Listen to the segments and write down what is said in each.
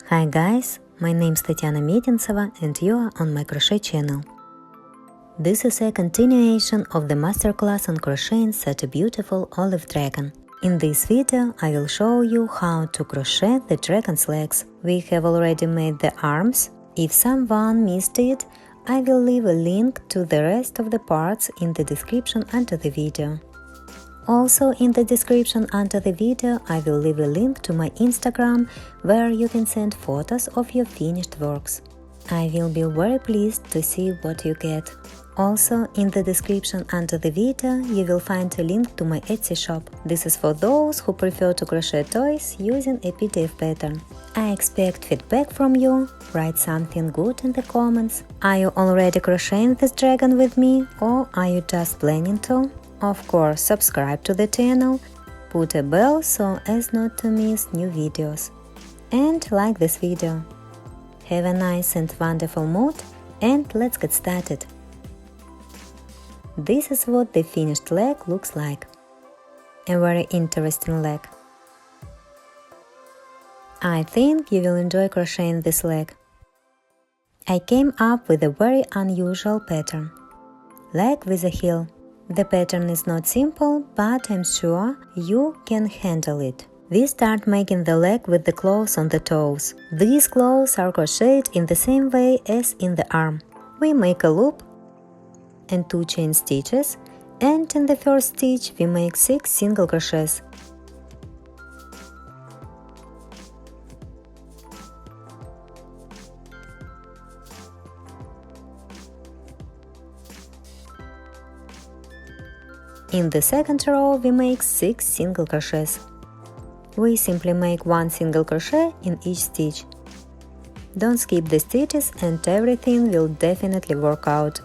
Hi guys, my name's Medintseva and you are on my crochet channel. This is a continuation of the masterclass on crocheting such a beautiful olive dragon. In this video I will show you how to crochet the dragon's legs. We have already made the arms. If someone missed it, I will leave a link to the rest of the parts in the description under the video. Also in the description under the video I will leave a link to my Instagram where you can send photos of your finished works. I will be very pleased to see what you get. Also in the description under the video you will find a link to my Etsy shop. This is for those who prefer to crochet toys using a PDF pattern. I expect feedback from you. Write something good in the comments. Are you already crocheting this dragon with me or are you just planning to? Of course, subscribe to the channel, put a bell so as not to miss new videos, and like this video. Have a nice and wonderful mood, and let's get started. This is what the finished leg looks like. A very interesting leg. I think you will enjoy crocheting this leg. I came up with a very unusual pattern. Leg with a heel. The pattern is not simple, but I'm sure you can handle it. We start making the leg with the claws on the toes. These claws are crocheted in the same way as in the arm. We make a loop and 2 chain stitches, and in the first stitch we make 6 single crochets. In the second row we make 6 single crochets. We simply make 1 single crochet in each stitch. Don't skip the stitches and everything will definitely work out.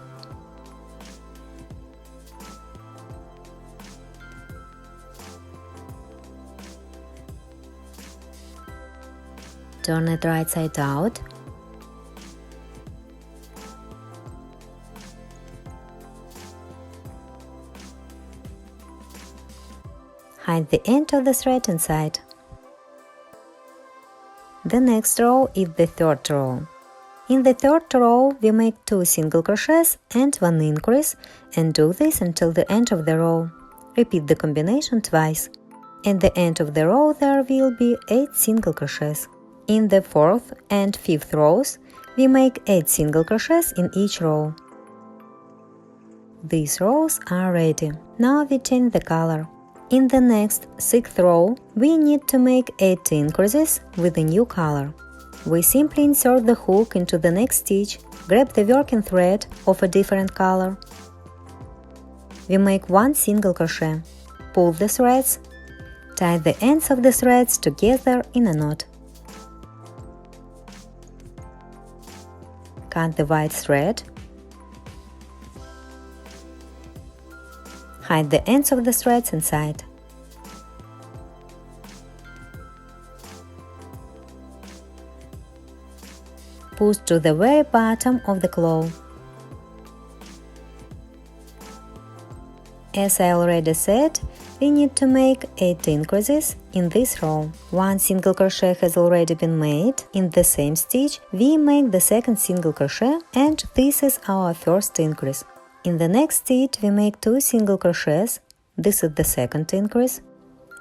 Turn it right side out. Hide the end of the thread inside. The next row is the third row. In the third row we make 2 single crochets and 1 increase, and do this until the end of the row. Repeat the combination twice. At the end of the row there will be 8 single crochets. In the 4th and 5th rows we make 8 single crochets in each row. These rows are ready. Now we change the color. In the next 6th row, we need to make 8 increases with a new color. We simply insert the hook into the next stitch, grab the working thread of a different color. We make 1 single crochet, pull the threads, tie the ends of the threads together in a knot. Cut the white thread. Hide the ends of the threads inside. Push to the very bottom of the claw. As I already said, we need to make 8 increases in this row. 1 single crochet has already been made. In the same stitch, we make the second single crochet, and this is our first increase. In the next stitch we make 2 single crochets, this is the second increase,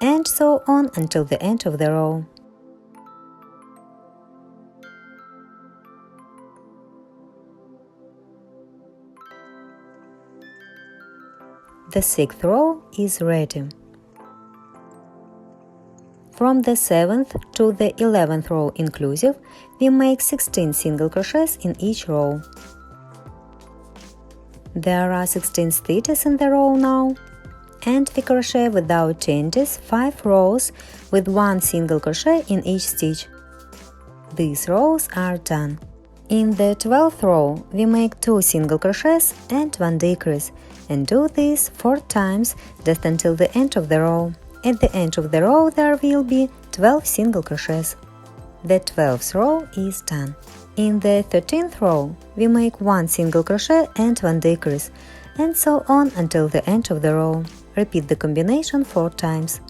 and so on until the end of the row. The 6th row is ready. From the 7th to the 11th row inclusive, we make 16 single crochets in each row. There are 16 stitches in the row now, and we crochet without changes 5 rows with 1 single crochet in each stitch. These rows are done. In the 12th row we make 2 single crochets and 1 decrease, and do this 4 times just until the end of the row. At the end of the row there will be 12 single crochets. The 12th row is done. In the 13th row we make 1 single crochet and 1 decrease, and so on until the end of the row. Repeat the combination 4 times.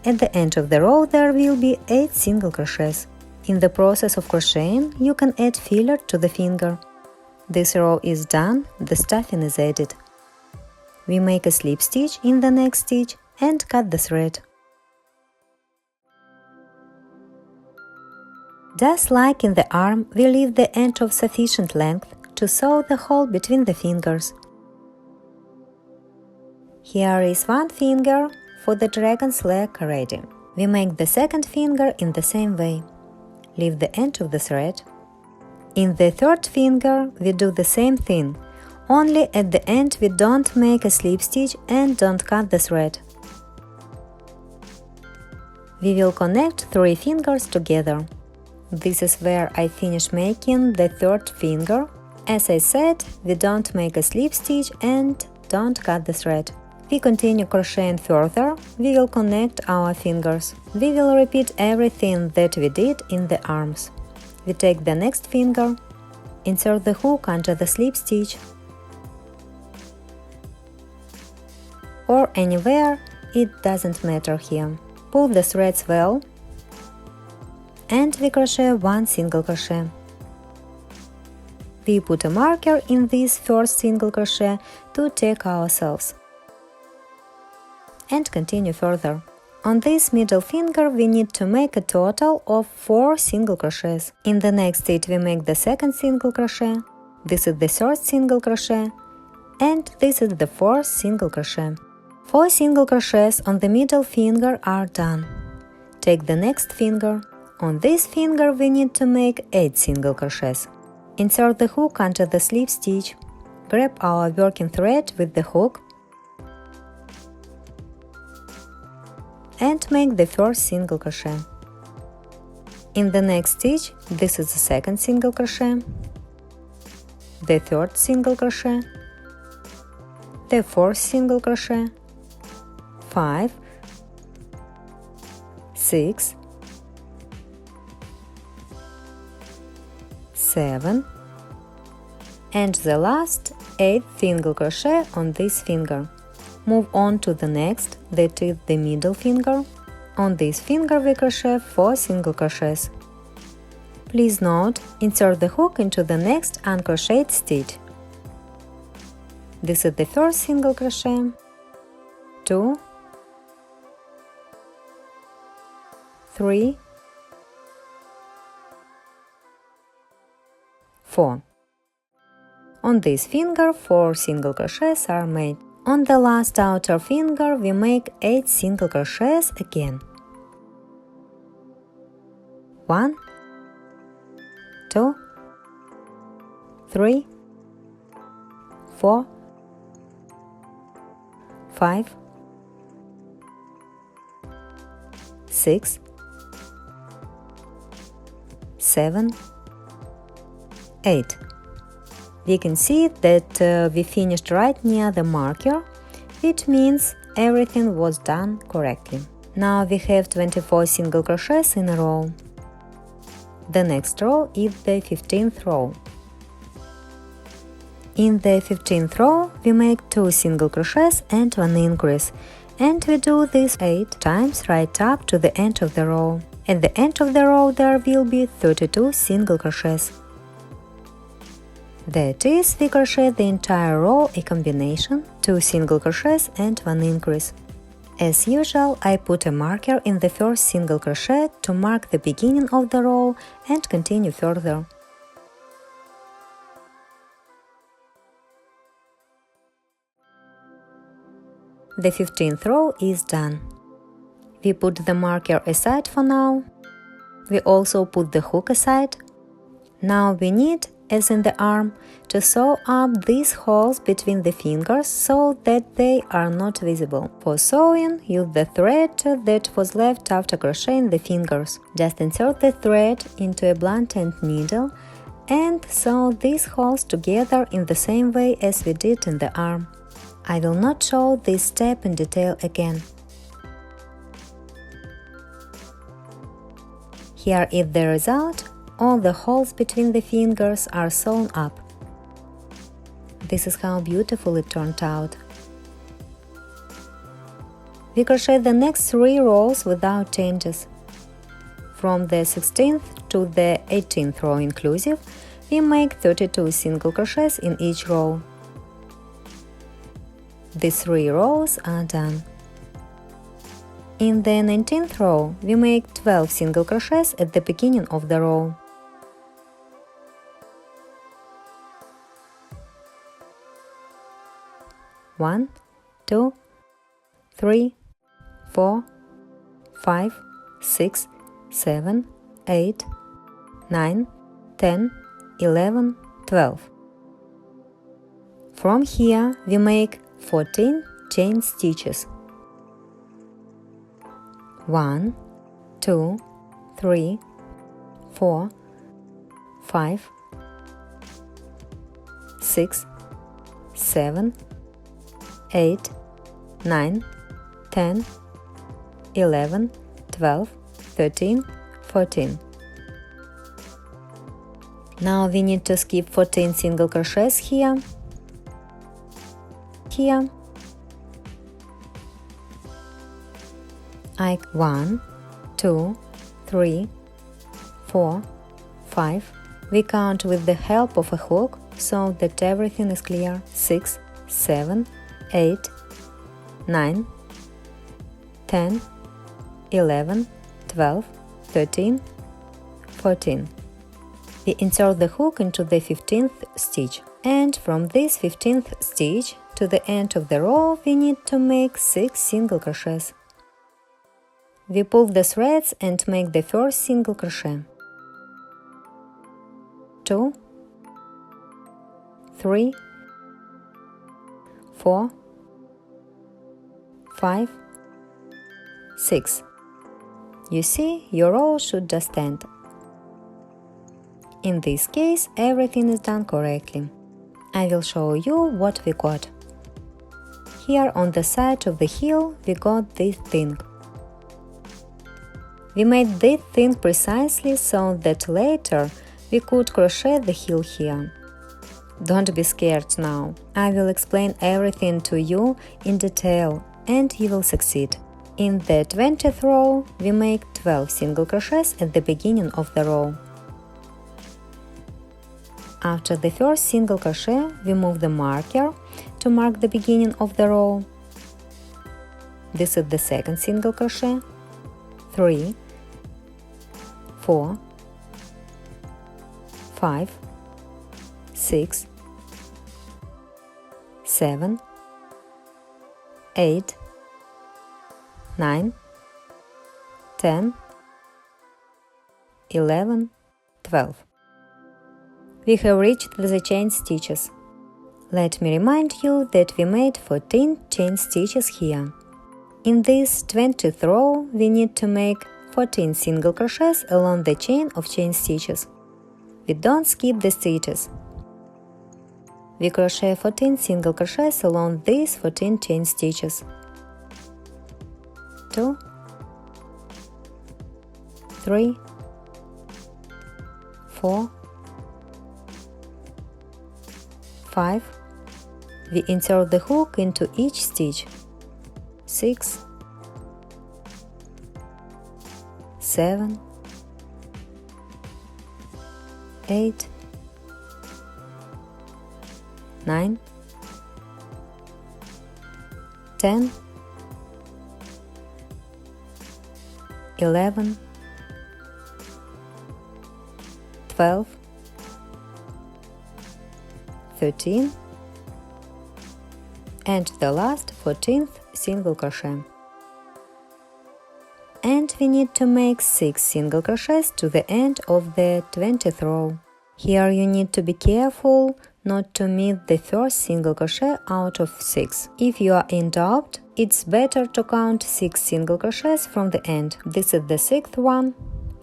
At the end of the row there will be 8 single crochets. In the process of crocheting, you can add filler to the finger. This row is done, the stuffing is added. We make a slip stitch in the next stitch and cut the thread. Just like in the arm, we leave the end of sufficient length to sew the hole between the fingers. Here is one finger for the dragon's leg ready. We make the second finger in the same way. Leave the end of the thread. In the third finger we do the same thing, only at the end we don't make a slip stitch and don't cut the thread. We will connect 3 fingers together. This is where I finish making the third finger. As I said, we don't make a slip stitch and don't cut the thread. We continue crocheting further, we will connect our fingers. We will repeat everything that we did in the arms. We take the next finger, insert the hook under the slip stitch, or anywhere, it doesn't matter here. Pull the threads well, and we crochet 1 single crochet. We put a marker in this first single crochet to take ourselves. And continue further. On this middle finger we need to make a total of 4 single crochets. In the next stitch we make the second single crochet, this is the third single crochet, and this is the fourth single crochet. 4 single crochets on the middle finger are done. Take the next finger. On this finger we need to make 8 single crochets. Insert the hook under the slip stitch. Grab our working thread with the hook and make the first single crochet. In the next stitch, this is the second single crochet, the third single crochet, the fourth single crochet, 5, 6, 7, and the last 8th single crochet on this finger. Move on to the next, that is the middle finger. On this finger we crochet 4 single crochets. Please note, insert the hook into the next uncrocheted stitch. This is the first single crochet, 2, 3, 4. On this finger 4 single crochets are made. On the last outer finger we make 8 single crochets again. 1, 2, 3, 4, 5, 6, 7, 8. We can see that we finished right near the marker, which means everything was done correctly. Now we have 24 single crochets in a row. The next row is the 15th row. In the 15th row we make 2 single crochets and 1 increase, and we do this 8 times right up to the end of the row. At the end of the row there will be 32 single crochets. That is, we crochet the entire row a combination, 2 single crochets and 1 increase. As usual, I put a marker in the first single crochet to mark the beginning of the row and continue further. The 15th row is done. We put the marker aside for now. We also put the hook aside. Now we need, as in the arm, to sew up these holes between the fingers so that they are not visible. For sewing, use the thread that was left after crocheting the fingers. Just insert the thread into a blunt end needle and sew these holes together in the same way as we did in the arm. I will not show this step in detail again. Here is the result. All the holes between the fingers are sewn up. This is how beautiful it turned out. We crochet the next 3 rows without changes. From the 16th to the 18th row inclusive, we make 32 single crochets in each row. The 3 rows are done. In the 19th row, we make 12 single crochets at the beginning of the row. One, 2, 3, 4, 5, 6, 7, 8, 9, 10, 11, 12. From here we make 14 chain stitches. 1, 2, 3, 4, 5, 6, 7, 8, 9, 10, 11, 12, 13, 14. Now we need to skip 14 single crochets here, like 1, 2, 3, 4, 5. We count with the help of a hook so that everything is clear. 6, 7, 8, 9, 10, 11, 12, 13, 14. We insert the hook into the 15th stitch, and from this 15th stitch to the end of the row we need to make 6 single crochets. We pull the threads and make the first single crochet. 2, 3, 4, 5, 6. You see, your row should just end. In this case, everything is done correctly. I will show you what we got. Here on the side of the heel we got this thing. We made this thing precisely so that later we could crochet the heel here. Don't be scared now. I will explain everything to you in detail and you will succeed. In the 20th row we make 12 single crochets at the beginning of the row. After the first single crochet, we move the marker to mark the beginning of the row. This is the second single crochet. 3, 4, 5, 6, 7, 8, 9, 10, 11, 12. We have reached the chain stitches. Let me remind you that we made 14 chain stitches here. In this 20th row we need to make 14 single crochets along the chain of chain stitches. We don't skip the stitches. We crochet 14 single crochets along these 14 chain stitches. 2, 3, 4, 5. We insert the hook into each stitch. 6, 7, 8, 9, 10, 11, 12, 13, and the last 14th single crochet. And we need to make 6 single crochets to the end of the 20th row. Here you need to be careful not to miss the first single crochet out of 6. If you are in doubt, it's better to count 6 single crochets from the end. This is the 6th one.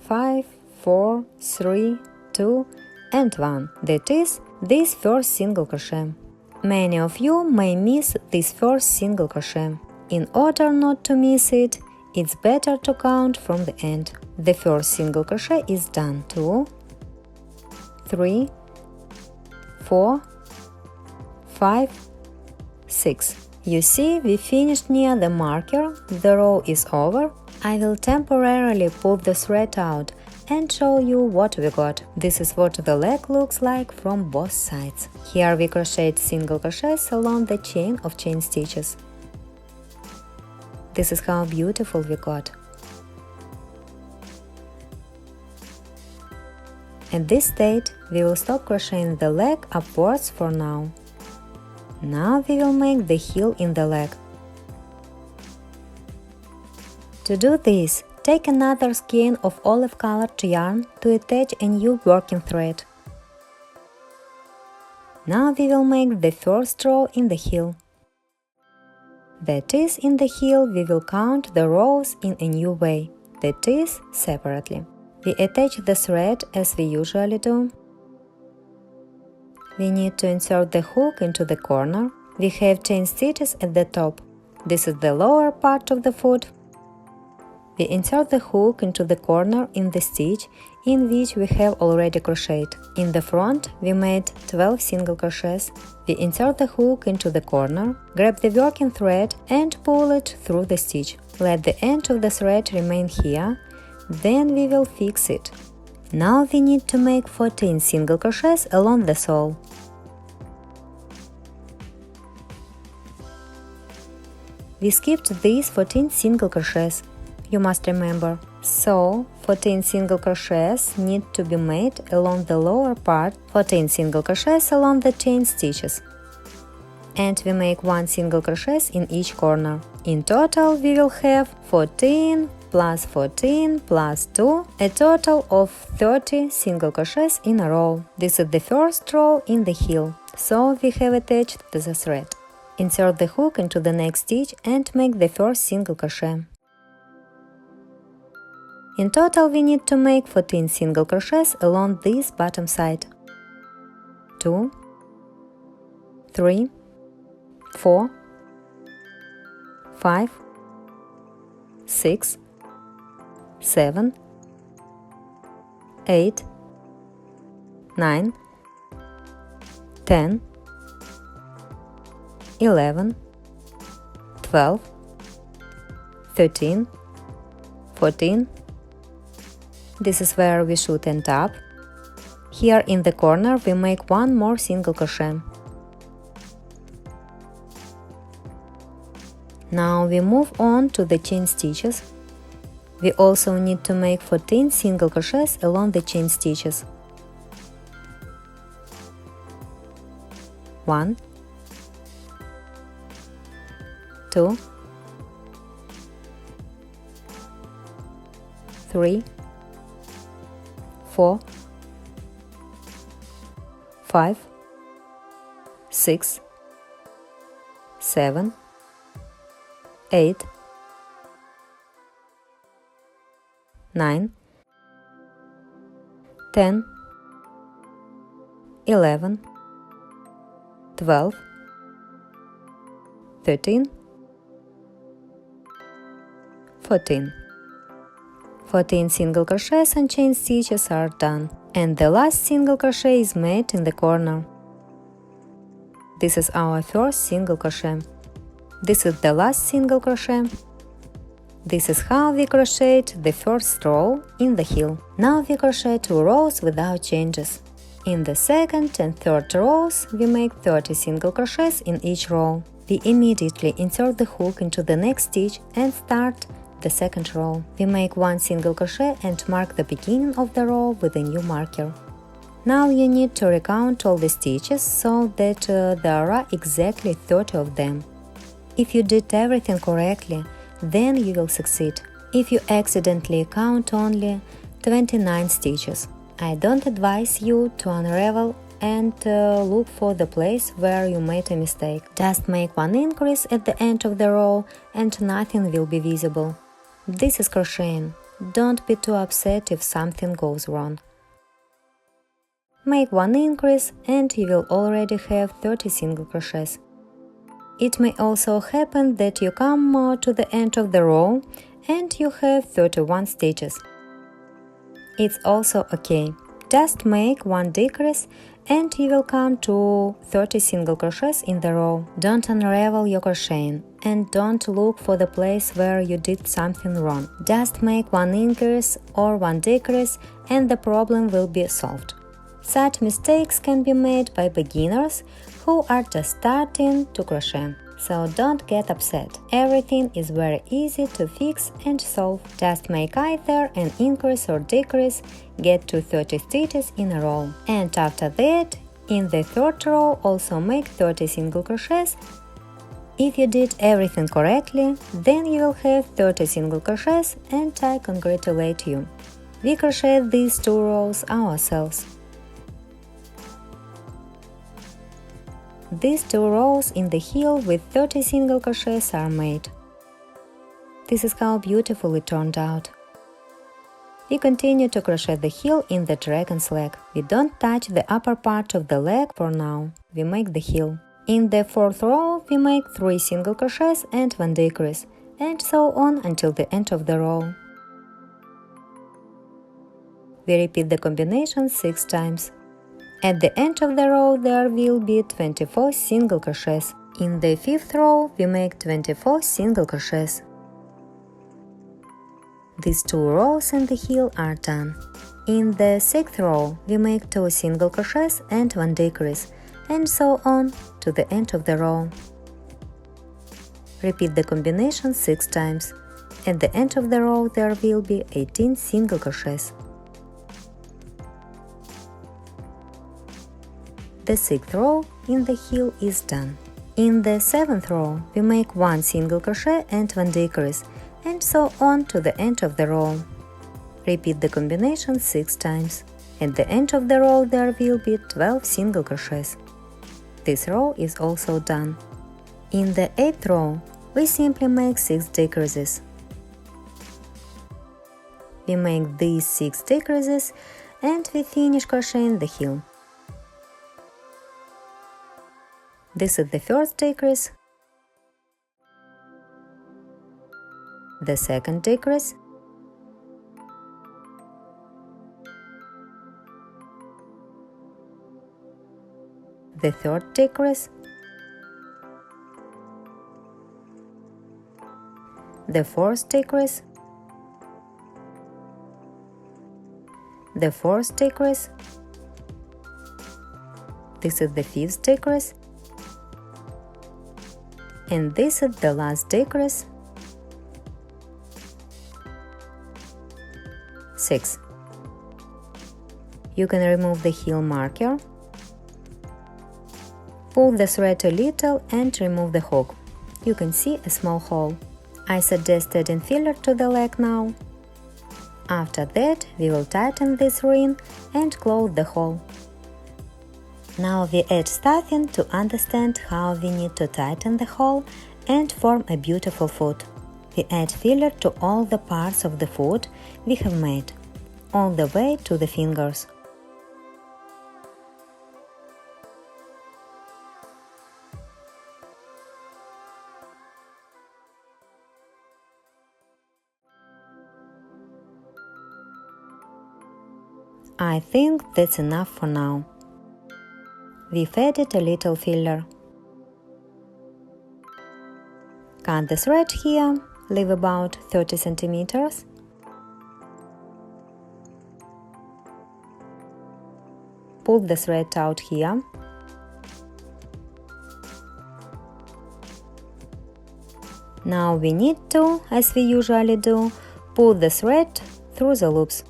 5, 4, 3, 2, and 1. That is this first single crochet. Many of you may miss this first single crochet. In order not to miss it, it's better to count from the end. The first single crochet is done. 2, 3, 4, 5, 6. You see, we finished near the marker, the row is over. I will temporarily pull the thread out and show you what we got. This is what the leg looks like from both sides. Here we crocheted single crochets along the chain of chain stitches. This is how beautiful we got. At this stage, we will stop crocheting the leg upwards for now. Now we will make the heel in the leg. To do this, take another skein of olive-colored yarn to attach a new working thread. Now we will make the first row in the heel. That is, in the heel we will count the rows in a new way, that is, separately. We attach the thread as we usually do. We need to insert the hook into the corner. We have chain stitches at the top. This is the lower part of the foot. We insert the hook into the corner in the stitch in which we have already crocheted. In the front, we made 12 single crochets. We insert the hook into the corner, grab the working thread and pull it through the stitch. Let the end of the thread remain here, then we will fix it. Now we need to make 14 single crochets along the sole. We skipped these 14 single crochets. You must remember. So, 14 single crochets need to be made along the lower part, 14 single crochets along the chain stitches. And we make 1 single crochet in each corner. In total, we will have 14 plus 14 plus 2, a total of 30 single crochets in a row. This is the first row in the heel, so we have attached the thread. Insert the hook into the next stitch and make the first single crochet. In total, we need to make 14 single crochets along this bottom side. 2, 3, 4, 5, 6, 7, 8, 9, 10, 11, 12, 13, 14. This is where we should end up. Here in the corner we make 1 more single crochet. Now we move on to the chain stitches. We also need to make 14 single crochets along the chain stitches. 1, 2, 3, 4, 5, 6, 7, 8, 9, 10, 11, 12, 13, 14. 14 single crochets and chain stitches are done, and the last single crochet is made in the corner. This is our first single crochet. This is the last single crochet. This is how we crocheted the first row in the heel. Now we crochet 2 rows without changes. In the second and third rows we make 30 single crochets in each row. We immediately insert the hook into the next stitch and start the second row. We make 1 single crochet and mark the beginning of the row with a new marker. Now you need to recount all the stitches so that there are exactly 30 of them. If you did everything correctly, then you will succeed. If you accidentally count only 29 stitches, I don't advise you to unravel and look for the place where you made a mistake. Just make 1 increase at the end of the row and nothing will be visible. This is crocheting. Don't be too upset if something goes wrong. Make 1 increase and you will already have 30 single crochets. It may also happen that you come to the end of the row and you have 31 stitches. It's also okay. Just make 1 decrease and you will come to 30 single crochets in the row. Don't unravel your crocheting. and don't look for the place where you did something wrong. Just make one increase or one decrease and the problem will be solved. Such mistakes can be made by beginners who are just starting to crochet. So don't get upset. Everything is very easy to fix and solve. Just make either an increase or decrease, get to 30 stitches in a row. And after that, in the third row also make 30 single crochets. If you did everything correctly, then you will have 30 single crochets and I congratulate you. We crocheted these 2 rows ourselves. These 2 rows in the heel with 30 single crochets are made. This is how beautiful it turned out. We continue to crochet the heel in the dragon's leg. We don't touch the upper part of the leg for now. We make the heel. In the 4th row, we make 3 single crochets and 1 decrease, and so on until the end of the row. We repeat the combination 6 times. At the end of the row there will be 24 single crochets. In the 5th row we make 24 single crochets. These 2 rows in the heel are done. In the 6th row we make 2 single crochets and 1 decrease, and so on to the end of the row. Repeat the combination 6 times. At the end of the row there will be 18 single crochets. The 6th row in the heel is done. In the 7th row we make 1 single crochet and 1 decrease, and so on to the end of the row. Repeat the combination 6 times. At the end of the row there will be 12 single crochets. This row is also done. In the 8th row we simply make 6 decreases. We make these 6 decreases and we finish crocheting the heel. This is the first decrease, the second decrease, the third decrease, the fourth decrease, the fourth decrease, this is the fifth decrease, and this is the last decrease. 6. You can remove the heel marker, pull the thread a little and remove the hook. You can see a small hole. I suggest adding filler to the leg now. After that, we will tighten this ring and close the hole. Now we add stuffing to understand how we need to tighten the hole and form a beautiful foot. We add filler to all the parts of the foot we have made, all the way to the fingers. I think that's enough for now. We've added a little filler. Cut the thread here, leave about 30 centimeters. Pull the thread out here. Now we need to, as we usually do, pull the thread through the loops.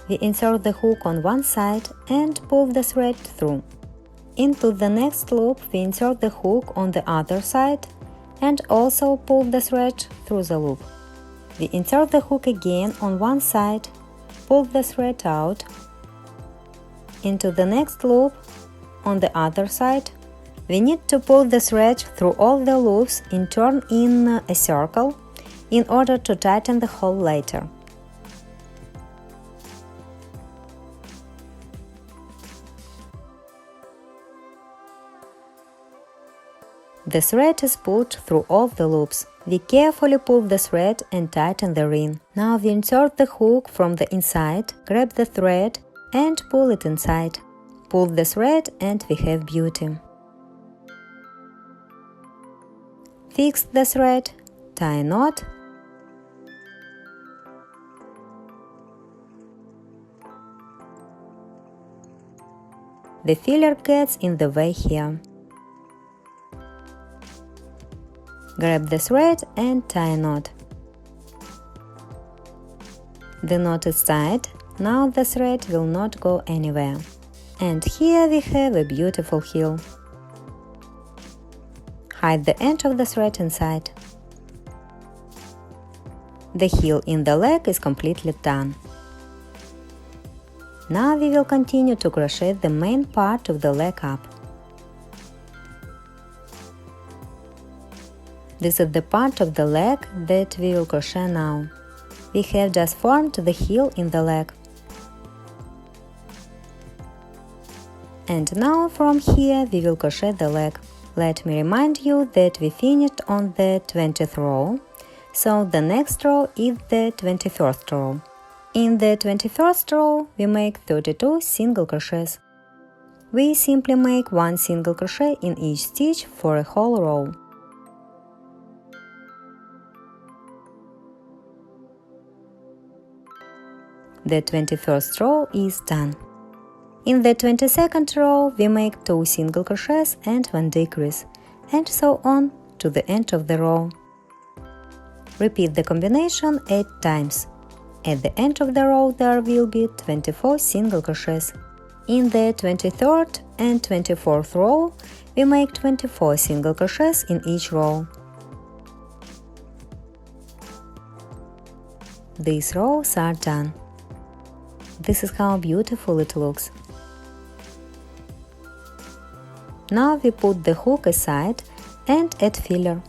We insert the hook on one side and pull the thread through. Into the next loop we insert the hook on the other side and also pull the thread through the loop. We insert the hook again on one side, pull the thread out. Into the next loop on the other side. We need to pull the thread through all the loops and turn in a circle in order to tighten the hole later. The thread is pulled through all the loops. We carefully pull the thread and tighten the ring. Now we insert the hook from the inside, grab the thread and pull it inside. Pull the thread and we have beauty. Fix the thread, tie a knot, the filler gets in the way here. Grab the thread and tie a knot. The knot is tied, now the thread will not go anywhere. And here we have a beautiful heel. Hide the end of the thread inside. The heel in the leg is completely done. Now we will continue to crochet the main part of the leg up. This is the part of the leg that we will crochet now. We have just formed the heel in the leg. And now from here we will crochet the leg. Let me remind you that we finished on the 20th row, so the next row is the 21st row. In the 21st row we make 32 single crochets. We simply make one single crochet in each stitch for a whole row. The 21st row is done. In the 22nd row we make 2 single crochets and 1 decrease, and so on to the end of the row. Repeat the combination 8 times. At the end of the row there will be 24 single crochets. In the 23rd and 24th row we make 24 single crochets in each row. These rows are done. This is how beautiful it looks. Now we put the hook aside and add filler.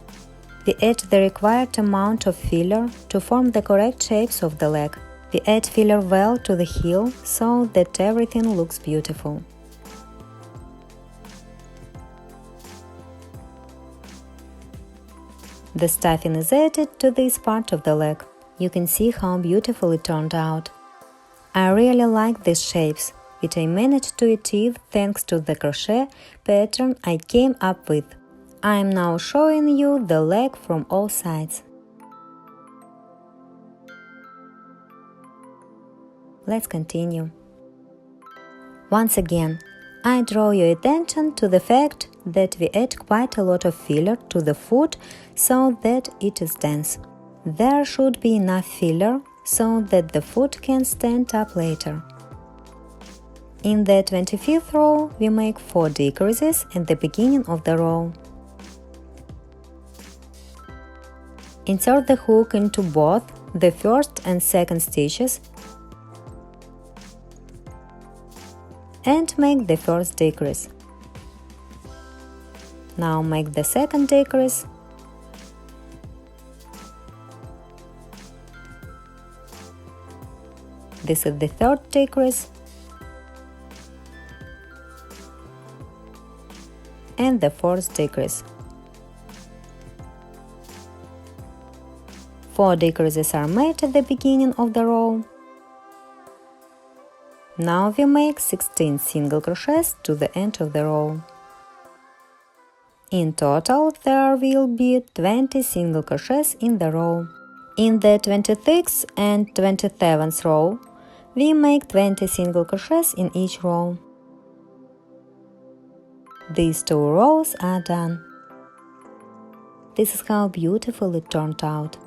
We add the required amount of filler to form the correct shapes of the leg. We add filler well to the heel so that everything looks beautiful. The stuffing is added to this part of the leg. You can see how beautiful it turned out. I really like these shapes, which I managed to achieve thanks to the crochet pattern I came up with. I am now showing you the leg from all sides. Let's continue. Once again, I draw your attention to the fact that we add quite a lot of filler to the foot so that it is dense. There should be enough filler so that the foot can stand up later. In the 25th row, we make 4 decreases at the beginning of the row. Insert the hook into both the first and second stitches and make the first decrease. Now make the second decrease. This is the third decrease and the fourth decrease. 4 decreases are made at the beginning of the row. Now we make 16 single crochets to the end of the row. In total, there will be 20 single crochets in the row. In the 26th and 27th row, we make 20 single crochets in each row. These 2 rows are done. This is how beautiful it turned out.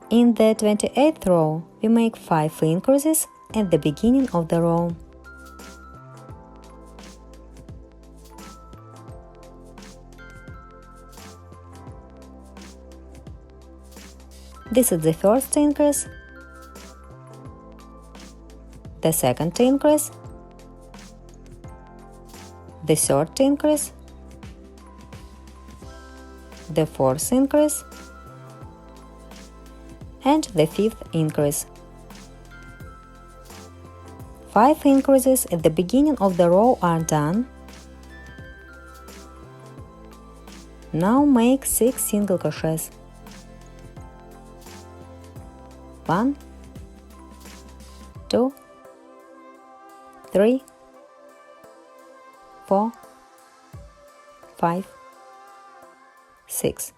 In the 28th row, we make 5 increases at the beginning of the row. This is the first increase, the second increase, the third increase, the fourth increase, and the fifth increase. 5 increases at the beginning of the row are done. Now make 6 single crochets. 1, 2, 3, 4, 5, 6.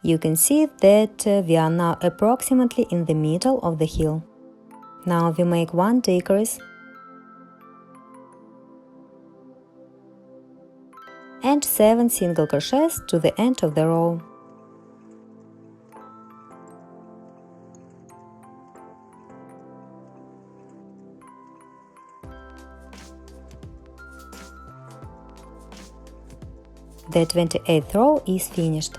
You can see that we are now approximately in the middle of the heel. Now we make 1 decrease and 7 single crochets to the end of the row. The 28th row is finished.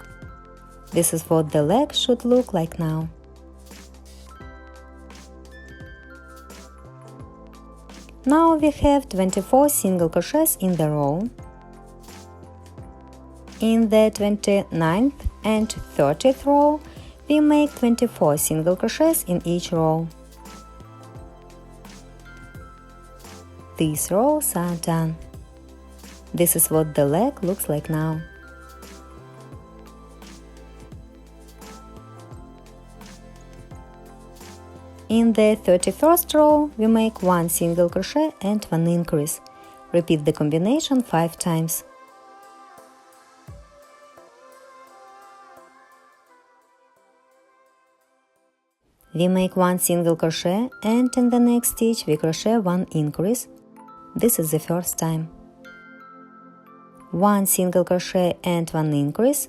This is what the leg should look like now. Now we have 24 single crochets in the row. In the 29th and 30th row, we make 24 single crochets in each row. These rows are done. This is what the leg looks like now. In the 31st row, we make 1 single crochet and 1 increase. Repeat the combination 5 times. We make 1 single crochet and in the next stitch we crochet 1 increase. This is the first time. 1 single crochet and 1 increase.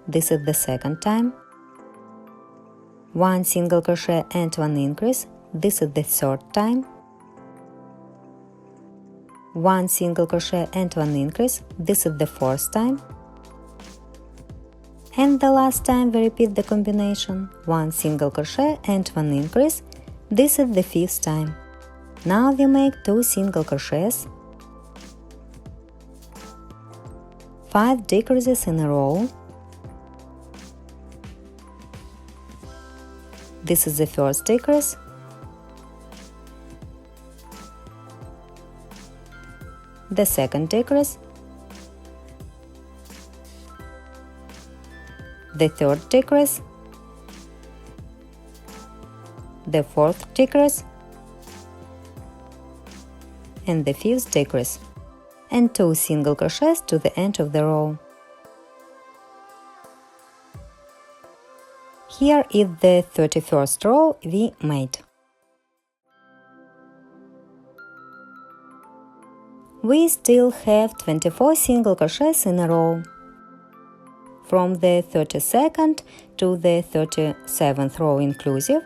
This is the second time. 1 single crochet and 1 increase. This is the third time. 1 single crochet and 1 increase. This is the fourth time. And the last time we repeat the combination 1 single crochet and 1 increase. This is the fifth time. Now we make 2 single crochets, 5 decreases in a row. This is the first decrease. The second decrease. The third decrease. The fourth decrease. And the fifth decrease. And 2 single crochets to the end of the row. Here is the 31st row we made. We still have 24 single crochets in a row. From the 32nd to the 37th row inclusive,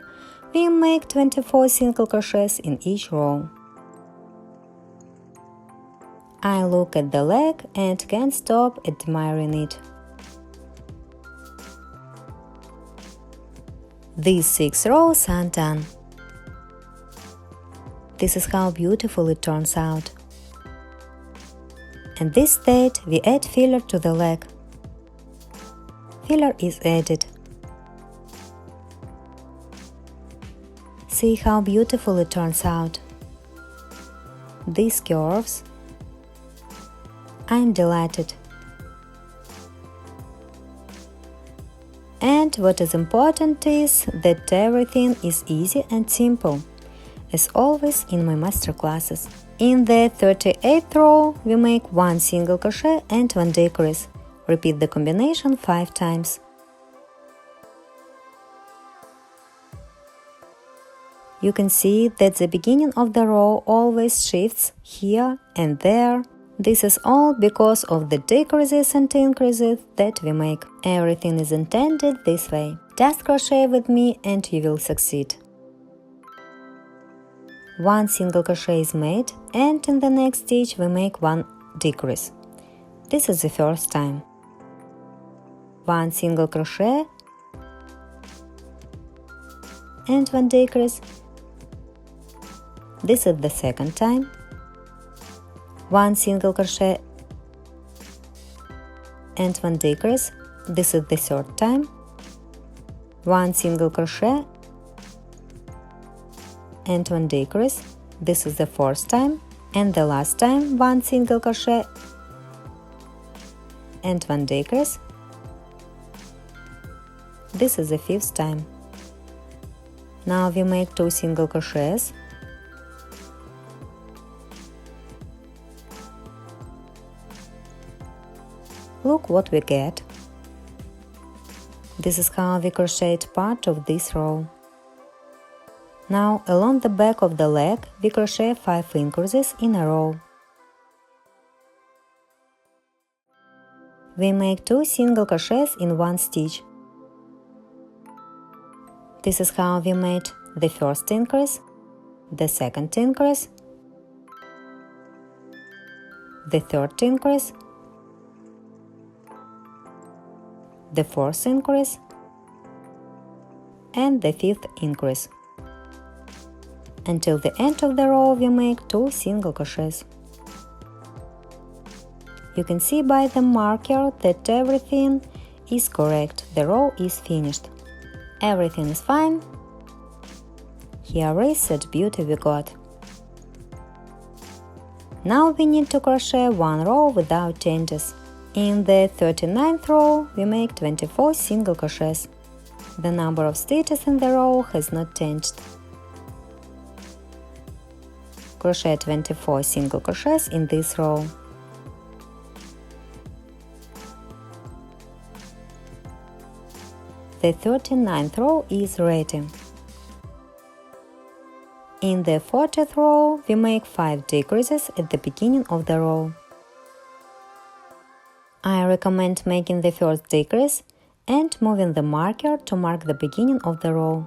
we make 24 single crochets in each row. I look at the leg and can't stop admiring it. These 6 rows are done. This is how beautiful it turns out. At this stage we add filler to the leg. Filler is added. See how beautiful it turns out. These curves. I'm delighted. And what is important is that everything is easy and simple, as always in my master classes. In the 38th row, we make 1 single crochet and 1 decrease. Repeat the combination 5 times. You can see that the beginning of the row always shifts here and there. This is all because of the decreases and increases that we make. Everything is intended this way. Just crochet with me and you will succeed. 1 single crochet is made and in the next stitch we make 1 decrease. This is the first time. 1 single crochet and 1 decrease. This is the second time. 1 single crochet and 1 decrease. This is the third time. 1 single crochet and 1 decrease. This is the fourth time. And the last time 1 single crochet and 1 decrease. This is the fifth time. Now we make 2 single crochets. Look what we get. This is how we crocheted part of this row. Now, along the back of the leg, we crochet 5 increases in a row. We make 2 single crochets in one stitch. This is how we made the first increase, the second increase, the third increase, the fourth increase, and the fifth increase. Until the end of the row we make 2 single crochets. You can see by the marker that everything is correct, the row is finished. Everything is fine. Here is that beauty we got. Now we need to crochet 1 row without changes. In the 39th row we make 24 single crochets. The number of stitches in the row has not changed. Crochet 24 single crochets in this row. The 39th row is ready. In the 40th row we make 5 decreases at the beginning of the row. I recommend making the first decrease and moving the marker to mark the beginning of the row.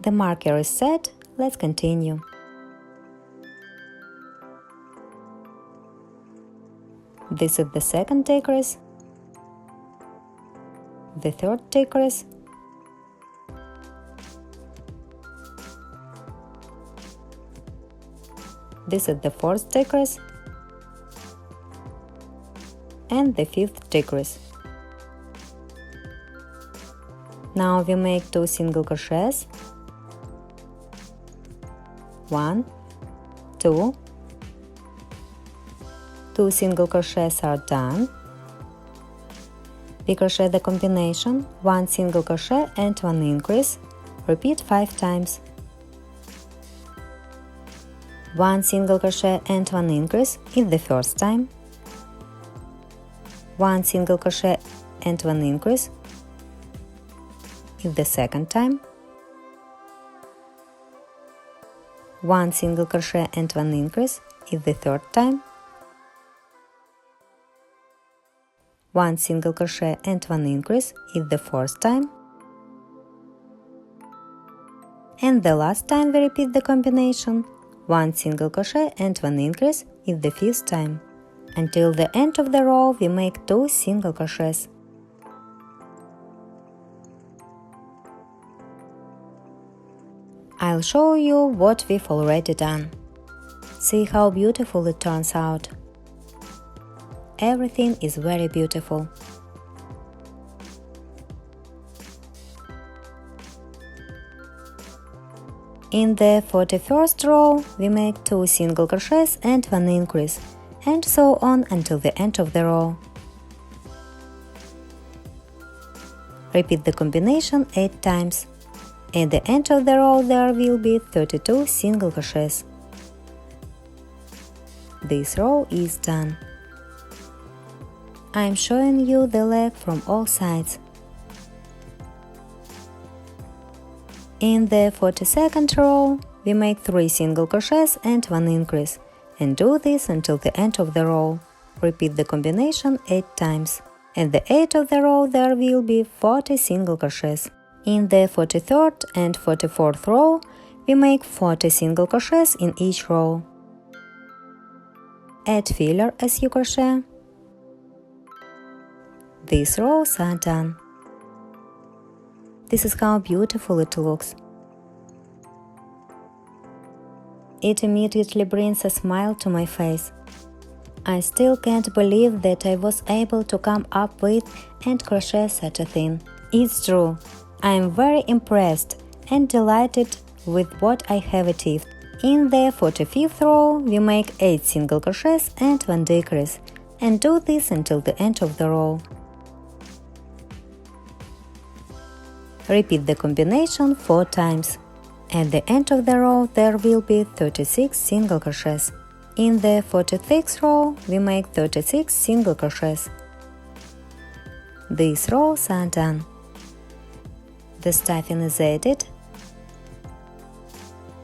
The marker is set, let's continue. This is the second decrease, the third decrease, this is the fourth decrease, and the fifth decrease. Now we make 2 single crochets. 1, 2. 2 single crochets are done. We crochet the combination 1 single crochet and 1 increase. Repeat 5 times. 1 single crochet and 1 increase is the first time. 1 single crochet and 1 increase is the second time. 1 single crochet and 1 increase is the third time. 1 single crochet and 1 increase is the fourth time. And the last time we repeat the combination, 1 single crochet and 1 increase is the fifth time. Until the end of the row we make 2 single crochets. I'll show you what we've already done. See how beautiful it turns out. Everything is very beautiful. In the 41st row we make 2 single crochets and 1 increase, and so on until the end of the row. Repeat the combination 8 times. At the end of the row there will be 32 single crochets. This row is done. I am showing you the leg from all sides. In the 42nd row we make 3 single crochets and 1 increase, and do this until the end of the row. Repeat the combination 8 times. At the end of the row there will be 40 single crochets. In the 43rd and 44th row we make 40 single crochets in each row. Add filler as you crochet. These rows are done. This is how beautiful it looks. It immediately brings a smile to my face. I still can't believe that I was able to come up with and crochet such a thing. It's true. I am very impressed and delighted with what I have achieved. In the 45th row we make 8 single crochets and 1 decrease, and do this until the end of the row. Repeat the combination 4 times. At the end of the row there will be 36 single crochets. In the 46th row we make 36 single crochets. These rows are done. The stuffing is added.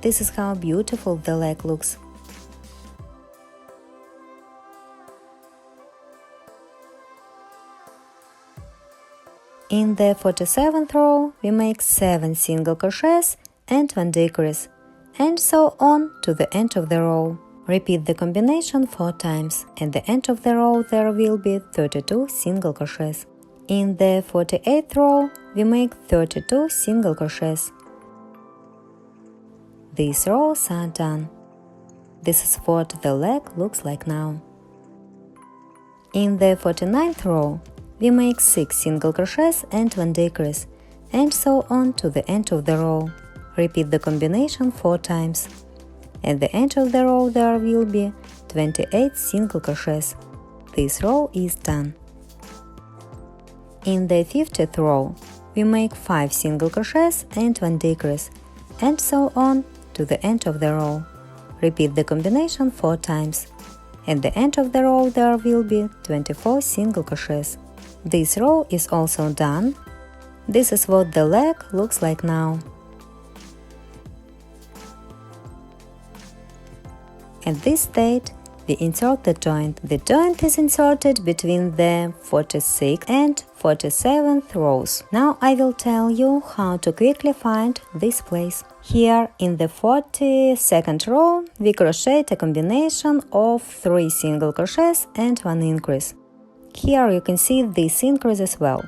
This is how beautiful the leg looks. In the 47th row we make 7 single crochets and 1 decrease, and so on to the end of the row. Repeat the combination 4 times. At the end of the row there will be 32 single crochets. In the 48th row we make 32 single crochets. These rows are done. This is what the leg looks like now. In the 49th row we make 6 single crochets and 1 decrease, and so on to the end of the row. Repeat the combination 4 times. At the end of the row there will be 28 single crochets. This row is done. In the 50th row we make 5 single crochets and 1 decrease, and so on to the end of the row. Repeat the combination 4 times. At the end of the row there will be 24 single crochets. This row is also done. This is what the leg looks like now. At this stage, we insert the joint. The joint is inserted between the 46th and 47th rows. Now I will tell you how to quickly find this place. Here in the 42nd row, we crochet a combination of 3 single crochets and 1 increase. Here you can see this increase as well.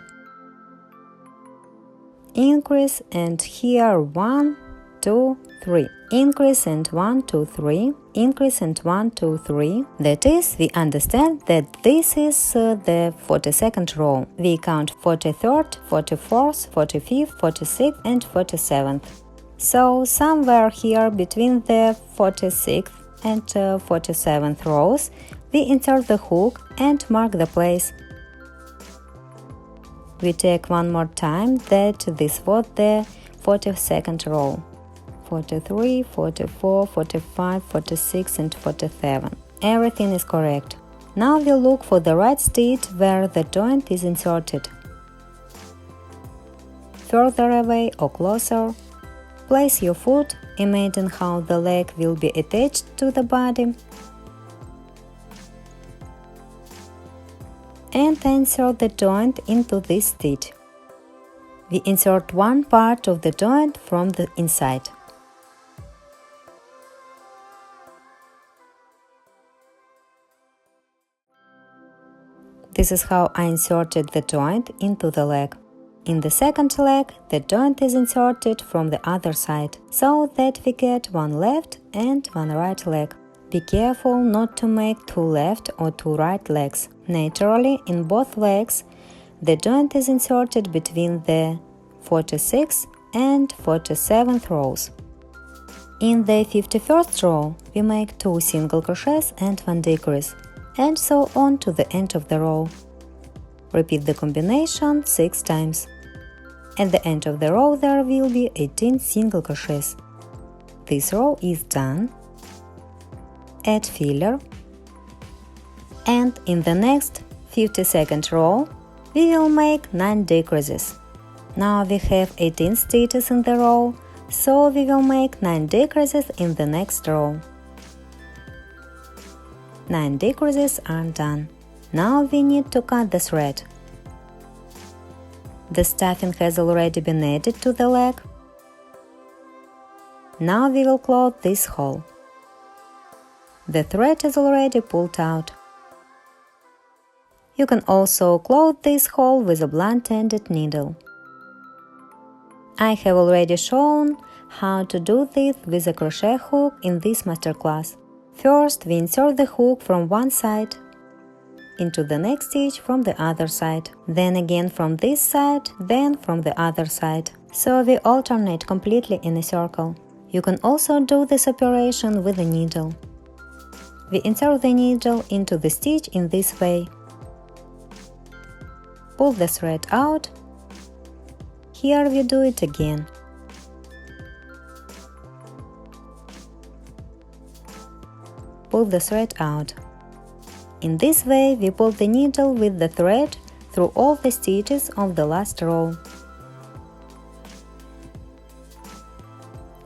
Increase, and here 1, 2, 3. Increase and 1, 2, 3. Increase and 1, 2, 3. That is, we understand that this is the 42nd row. We count 43rd, 44th, 45th, 46th and 47th. So somewhere here between the 46th and 47th rows, we insert the hook and mark the place. We take one more time that this was the 42nd row. 43, 44, 45, 46 and 47. Everything is correct. Now we look for the right stitch where the joint is inserted. Further away or closer, place your foot, imagine how the leg will be attached to the body, and insert the joint into this stitch. We insert one part of the joint from the inside. This is how I inserted the joint into the leg. In the second leg, the joint is inserted from the other side, so that we get one left and one right leg. Be careful not to make 2 left or 2 right legs. Naturally, in both legs, the joint is inserted between the 46th and 47th rows. In the 51st row, we make 2 single crochets and 1 decrease, and so on to the end of the row. Repeat the combination 6 times. At the end of the row there will be 18 single crochets. This row is done. Add filler. And in the next 52nd row we will make 9 decreases. Now we have 18 stitches in the row, so we will make 9 decreases in the next row. 9 decreases are done. Now we need to cut the thread. The stuffing has already been added to the leg. Now we will close this hole. The thread is already pulled out. You can also close this hole with a blunt-ended needle. I have already shown how to do this with a crochet hook in this masterclass. First, we insert the hook from one side into the next stitch from the other side, then again from this side, then from the other side. So we alternate completely in a circle. You can also do this operation with a needle. We insert the needle into the stitch in this way. Pull the thread out. Here we do it again. pull the thread out. In this way, we pull the needle with the thread through all the stitches of the last row.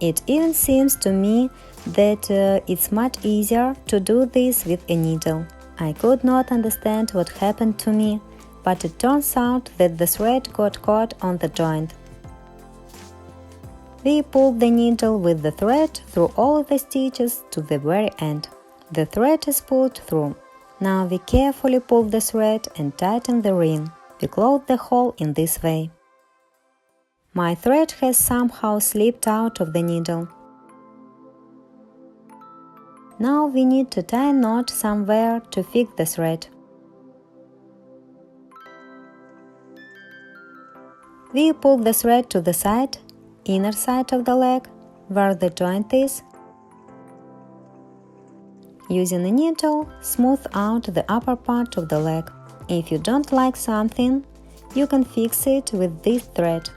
It even seems to me that it's much easier to do this with a needle. I could not understand what happened to me, but it turns out that the thread got caught on the joint. We pulled the needle with the thread through all the stitches to the very end. The thread is pulled through. Now we carefully pull the thread and tighten the ring. We close the hole in this way. My thread has somehow slipped out of the needle. Now we need to tie a knot somewhere to fix the thread. We pull the thread to the side, inner side of the leg, where the joint is. Using a needle, smooth out the upper part of the leg. If you don't like something, you can fix it with this thread.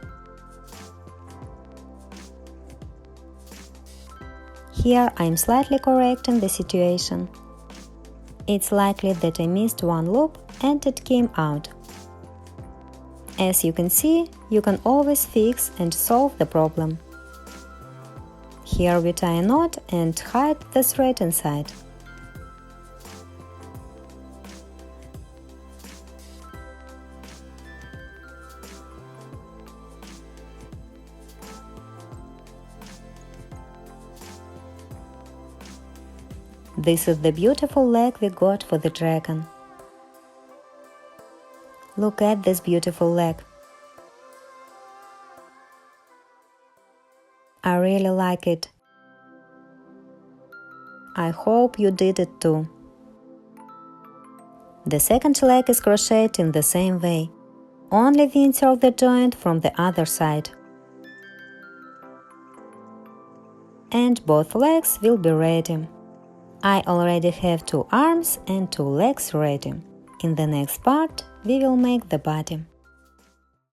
Here I'm slightly correcting the situation. It's likely that I missed one loop and it came out. As you can see, you can always fix and solve the problem. Here we tie a knot and hide the thread inside. This is the beautiful leg we got for the dragon. Look at this beautiful leg. I really like it. I hope you did it too. The second leg is crocheted in the same way, only we insert the joint from the other side. And both legs will be ready. I already have 2 arms and 2 legs ready. In the next part, we will make the body.